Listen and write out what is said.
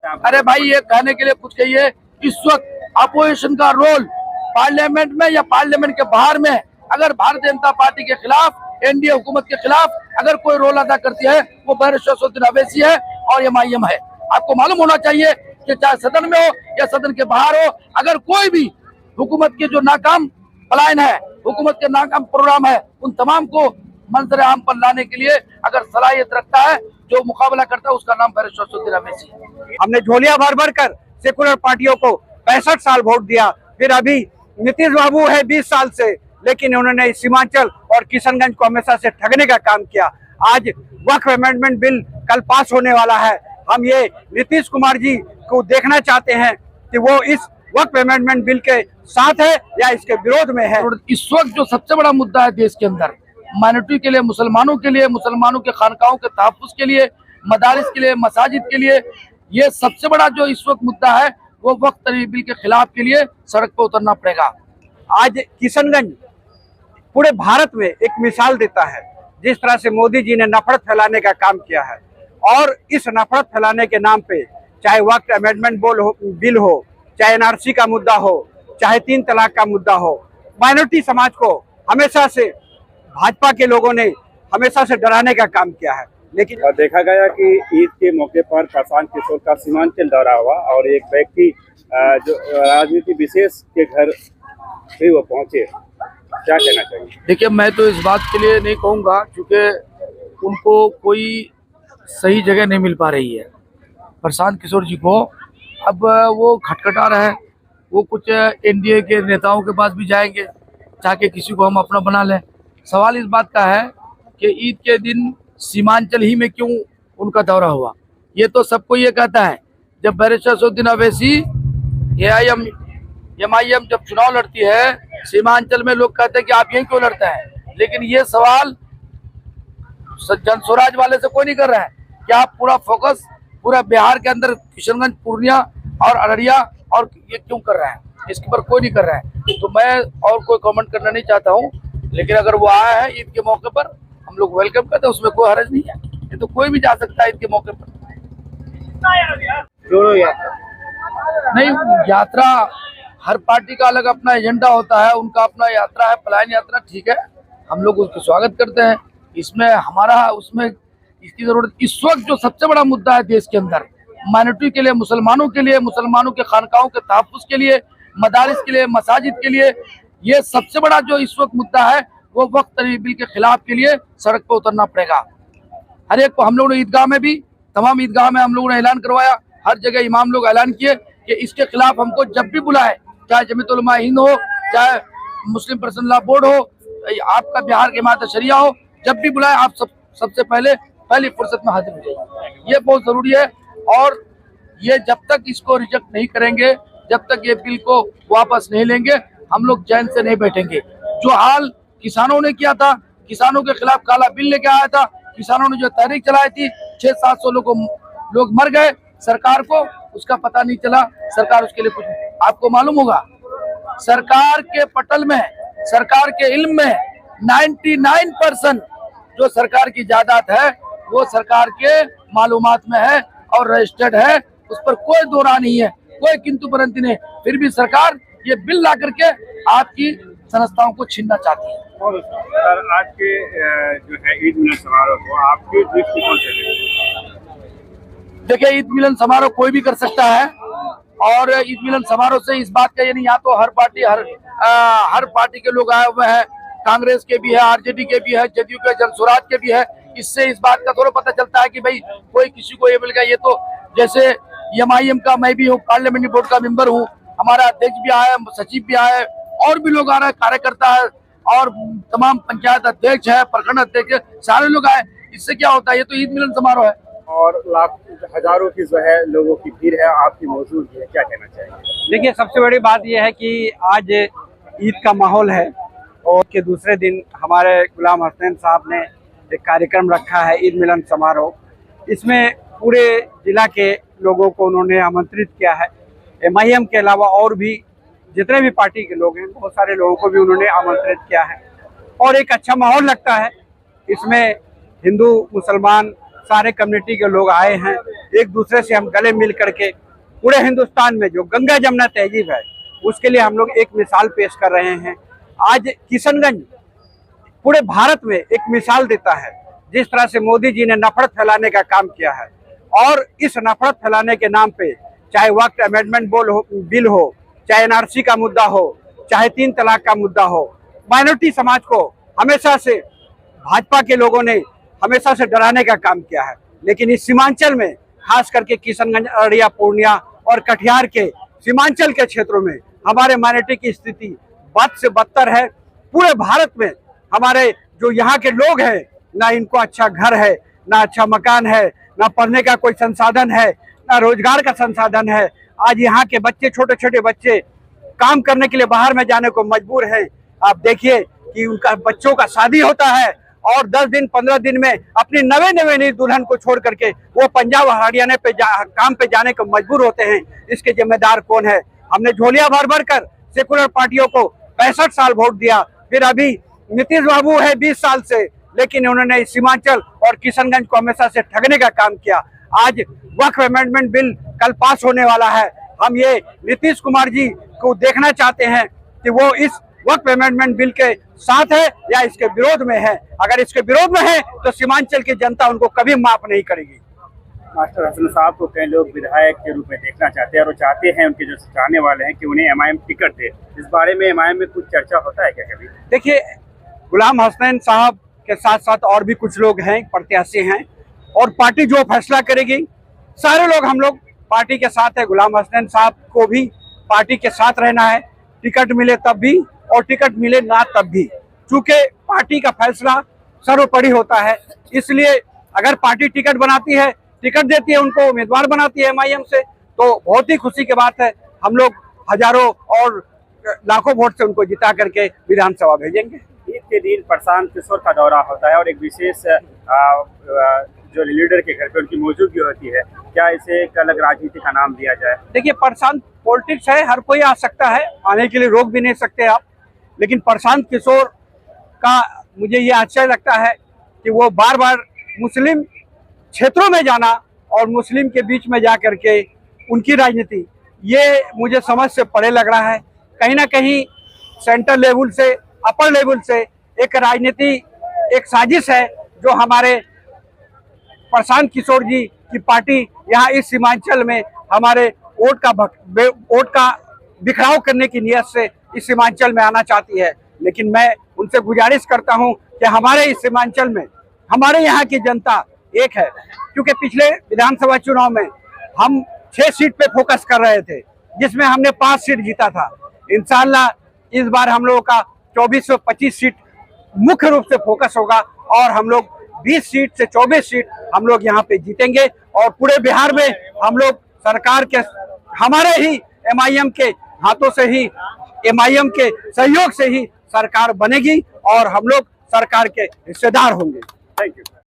है? अरे भाई, ये कहने के लिए कुछ कहिए। इस वक्त अपोजिशन का रोल पार्लियामेंट में या पार्लियामेंट के बाहर में अगर भारतीय जनता पार्टी के खिलाफ, एनडीए हुकूमत के खिलाफ अगर कोई रोल अदा करती है, वो बैरिस्टर असदुद्दीन अवैसी है और एमआईएम है। आपको मालूम होना चाहिए कि चाहे सदन में हो या सदन के बाहर हो, अगर कोई भी हुकूमत के जो नाकाम प्लान है, हुकूमत के नाकाम प्रोग्राम है, उन तमाम को मंजर आम पर लाने के लिए अगर सलाहियत रखता है, जो मुकाबला करता है, उसका नाम बैरिस्टर असदुद्दीन अवैसी है। हमने झोलियां भर भर कर सेकुलर पार्टियों को 65 साल वोट दिया, फिर अभी नीतीश बाबू है 20 साल से, लेकिन उन्होंने सीमांचल और किशनगंज को हमेशा से ठगने का काम किया। आज वक्फ अमेंडमेंट बिल कल पास होने वाला है। हम ये नीतीश कुमार जी को देखना चाहते हैं कि वो इस वक्फ अमेंडमेंट बिल के साथ है या इसके विरोध में है। इस वक्त जो सबसे बड़ा मुद्दा है देश के अंदर, माइनॉरिटी के लिए, मुसलमानों के लिए, मुसलमानों के खानकाहों के तहफ्फुज़ के लिए, मदारिस के लिए, मसाजिद के लिए, ये सबसे बड़ा जो इस वक्त मुद्दा है, वो वक्फ तहरीर बिल के खिलाफ के लिए सड़क पर उतरना पड़ेगा। आज किशनगंज पूरे भारत में एक मिसाल देता है, जिस तरह से मोदी जी ने नफरत फैलाने का काम किया है। और इस नफरत फैलाने के नाम पे चाहे वक्फ अमेंडमेंट बिल हो, चाहे एनआरसी का मुद्दा हो, चाहे 3 तलाक का मुद्दा हो, माइनॉरिटी समाज को हमेशा से भाजपा के लोगों ने हमेशा से डराने का काम किया है। लेकिन देखा गया कि ईद के मौके पर प्रशांत किशोर का सीमांचल दौरा हुआ और एक व्यक्ति जो राजनीति विशेष के घर भी वो पहुंचे, क्या कहना चाहिए? देखिए, मैं तो इस बात के लिए नहीं कहूँगा, क्योंकि उनको कोई सही जगह नहीं मिल पा रही है। प्रशांत किशोर जी को अब वो खटखटा रहे हैं, वो कुछ एनडीए के नेताओं के पास भी जाएंगे, चाहे किसी को हम अपना बना लें। सवाल इस बात का है कि ईद के दिन सीमांचल ही में क्यों उनका दौरा हुआ। ये तो सबको ये कहता है, जब बैरिस्टर असदुद्दीन अवैसी एमआईएम जब चुनाव लड़ती है सीमांचल में, लोग कहते हैं कि आप यहीं क्यों लड़ते हैं। लेकिन ये सवाल जन स्वराज वाले से कोई नहीं कर रहा है कि आप पूरा फोकस पूरा बिहार के अंदर किशनगंज, पूर्णिया और अररिया और ये क्यों कर रहा है, इसके ऊपर कोई नहीं कर रहा है। तो मैं और कोई कमेंट करना नहीं चाहता हूँ, लेकिन अगर वो आया है ईद के मौके पर, हम लोग वेलकम करते हैं, उसमें कोई हर्ज नहीं है। ये तो कोई भी जा सकता है ईद के मौके पर। दोनों यात्रा नहीं, यात्रा हर पार्टी का अलग अपना एजेंडा होता है, उनका अपना यात्रा है, पलायन यात्रा, ठीक है, हम लोग उसका स्वागत करते हैं। इसमें हमारा उसमें इसकी जरूरत, इस वक्त जो सबसे बड़ा मुद्दा है देश के अंदर, माइनॉरिटी के लिए, मुसलमानों के लिए, मुसलमानों के खानकाहों के तहफ्फुज़ के लिए, मदारिस के लिए, मसाजिद के लिए, ये सबसे बड़ा जो इस वक्त मुद्दा है, वो वक्फ तहरीर बिल के खिलाफ के लिए सड़क पर उतरना पड़ेगा। हर एक को हम लोगों ने ईदगाह में भी, तमाम ईदगाह में हम लोगों ने ऐलान करवाया, हर जगह इमाम लोग ऐलान किए कि इसके खिलाफ हमको जब भी बुलाए, चाहे जमीयत उलमा हिंद हो, चाहे मुस्लिम पर्सनल लॉ बोर्ड हो, आपका बिहार के जमात शरिया हो, जब भी बुलाए आप सबसे पहली फुर्सत में हाजिर हो जाइए। ये बहुत जरूरी है। और ये जब तक इसको रिजेक्ट नहीं करेंगे, जब तक ये बिल को वापस नहीं लेंगे, हम लोग चैन से नहीं बैठेंगे। जो हाल किसानों ने किया था, किसानों के खिलाफ काला बिल लेके आया था, किसानों ने जो तहरीक चलाई थी, 600-700 लोग मर गए, सरकार को उसका पता नहीं चला, सरकार उसके लिए कुछ, आपको मालूम होगा, सरकार के पटल में, सरकार के इल्म में 99% जो सरकार की जायदाद है वो सरकार के मालूमात में है और रजिस्टर्ड है, उस पर कोई दो राय नहीं है, कोई किंतु परंतु नहीं। फिर भी सरकार ये बिल ला करके आपकी संस्थाओं को छीनना चाहती है। और सर, आज के जो है ईद मिलन समारोह को आपके दृष्टिकोण से देखिए, ईद मिलन समारोह कोई भी कर सकता है, और ईद मिलन समारोह से इस बात का ये नहीं, यहाँ तो हर पार्टी के लोग आए हुए हैं, कांग्रेस के भी है, आरजेडी के भी है, जदयू के, जन स्वराज के भी है। इससे इस बात का थोड़ा पता चलता है कि भाई कोई किसी को ये मिल गया। ये तो जैसे एमआईएम का मैं भी हूँ, पार्लियामेंट्री बोर्ड का मेंबर हूँ, हमारा अध्यक्ष भी आया, सचिव भी आया, और भी लोग आ रहे हैं, कार्यकर्ता है, और तमाम पंचायत अध्यक्ष है, प्रखंड अध्यक्ष है, सारे लोग आए। इससे क्या होता है, ये तो ईद मिलन समारोह है। और हजारों की जो है लोगों की भीड़ है, आपकी मौजूदगी है, क्या कहना चाहिए? देखिए, सबसे बड़ी बात यह है कि आज ईद का माहौल है और के दूसरे दिन हमारे गुलाम हसनैन साहब ने एक कार्यक्रम रखा है, ईद मिलन समारोह। इसमें पूरे जिला के लोगों को उन्होंने आमंत्रित किया है। एमआईएम के अलावा और भी जितने भी पार्टी के लोग हैं, बहुत सारे लोगों को भी उन्होंने आमंत्रित किया है और एक अच्छा माहौल लगता है। इसमें हिंदू, मुसलमान, सारे कम्युनिटी के लोग आए हैं एक दूसरे से हम गले मिल करके पूरे हिंदुस्तान में जो गंगा जमुना तहजीब है उसके लिए हम लोग एक मिसाल पेश कर रहे हैं। आज किशनगंज पूरे भारत में एक मिसाल देता है, जिस तरह से मोदी जी ने नफरत फैलाने का काम किया है। और इस नफरत फैलाने के नाम पे चाहे वक्त अमेंडमेंट बिल हो, चाहे एनआरसी का मुद्दा हो, चाहे 3 तलाक का मुद्दा हो, माइनॉरिटी समाज को हमेशा से भाजपा के लोगों ने हमेशा से डराने का काम किया है। लेकिन इस सीमांचल में खास करके किशनगंज, अररिया, पूर्णिया और कटिहार के सीमांचल के क्षेत्रों में हमारे माइनॉरिटी की स्थिति बद से बदतर है। पूरे भारत में हमारे जो यहाँ के लोग हैं, ना इनको अच्छा घर है, ना अच्छा मकान है, ना पढ़ने का कोई संसाधन है, ना रोजगार का संसाधन है। आज यहाँ के बच्चे, छोटे छोटे बच्चे काम करने के लिए बाहर में जाने को मजबूर हैं। आप देखिए कि उनका बच्चों का शादी होता है और 10 दिन 15 दिन में अपनी नवे दुल्हन को छोड़ करके वो पंजाब हरियाणा पे काम पे जाने को मजबूर होते हैं। इसके जिम्मेदार कौन है? हमने झोलियां भर भर कर सेकुलर पार्टियों को 65 साल वोट दिया, फिर अभी नीतीश बाबू है 20 साल से, लेकिन उन्होंने सीमांचल और किशनगंज को हमेशा से ठगने का काम किया। आज वक्फ अमेंडमेंट बिल कल पास होने वाला है। हम ये नीतीश कुमार जी को देखना चाहते हैं कि वो इस वक्फ अमेंडमेंट बिल के साथ है या इसके विरोध में है। अगर इसके विरोध में है तो सीमांचल की जनता उनको कभी माफ नहीं करेगी। मास्टर हसन साहब को कई लोग विधायक के रूप में देखना चाहते हैं और वो चाहते हैं, उनके जो चाहने वाले हैं, कि उन्हें एमआईएम टिकट दे। इस बारे में एमआईएम में कुछ चर्चा होता है क्या कभी? देखिए, गुलाम हसनैन साहब के साथ साथ और भी कुछ लोग हैं, प्रत्याशी हैं, और पार्टी जो फैसला करेगी, सारे लोग हम लोग पार्टी के साथ है। गुलाम हसनैन साहब को भी पार्टी के साथ रहना है, टिकट मिले तब भी और टिकट मिले ना तब भी, चूंकि पार्टी का फैसला सर्वोपरि होता है। इसलिए अगर पार्टी टिकट बनाती है, टिकट देती है, उनको उम्मीदवार बनाती है एमआईएम से, तो बहुत ही खुशी की बात है। हम लोग हजारों और लाखों वोट से उनको जिता करके विधानसभा भेजेंगे। ईद के दिन प्रशांत किशोर का दौरा होता है और एक विशेष जो लीडर के घर पे उनकी मौजूदगी होती है। क्या इसे एक अलग राजनीति का नाम दिया जाए? देखिए, प्रशांत पॉलिटिक्स है, हर कोई आ सकता है, आने के लिए रोक भी नहीं सकते आप। लेकिन प्रशांत किशोर का मुझे ये आश्चर्य लगता है कि वो बार बार मुस्लिम क्षेत्रों में जाना और मुस्लिम के बीच में जा करके उनकी राजनीति, ये मुझे समझ से परे लग रहा है। कहीं ना कहीं सेंट्रल लेवल से, अपर लेवल से एक राजनीति, एक साजिश है जो हमारे प्रशांत किशोर जी की पार्टी यहाँ इस सीमांचल में हमारे वोट का बिखराव करने की नियत से इस सीमांचल में आना चाहती है। लेकिन मैं उनसे गुजारिश करता हूं कि हमारे इस सीमांचल में हमारे यहाँ की जनता एक है। क्योंकि पिछले विधानसभा चुनाव में हम 6 सीट पे फोकस कर रहे थे, जिसमें हमने 5 सीट जीता था। इंशाअल्लाह इस बार हम लोगों का 2425 सीट मुख्य रूप से फोकस होगा और हम लोग 20 सीट से 24 सीट हम लोग यहाँ पे जीतेंगे। और पूरे बिहार में हम लोग सरकार के, हमारे ही एमआईएम के हाथों से ही, एमआईएम के सहयोग से ही सरकार बनेगी और हम लोग सरकार के हिस्सेदार होंगे। Thank you.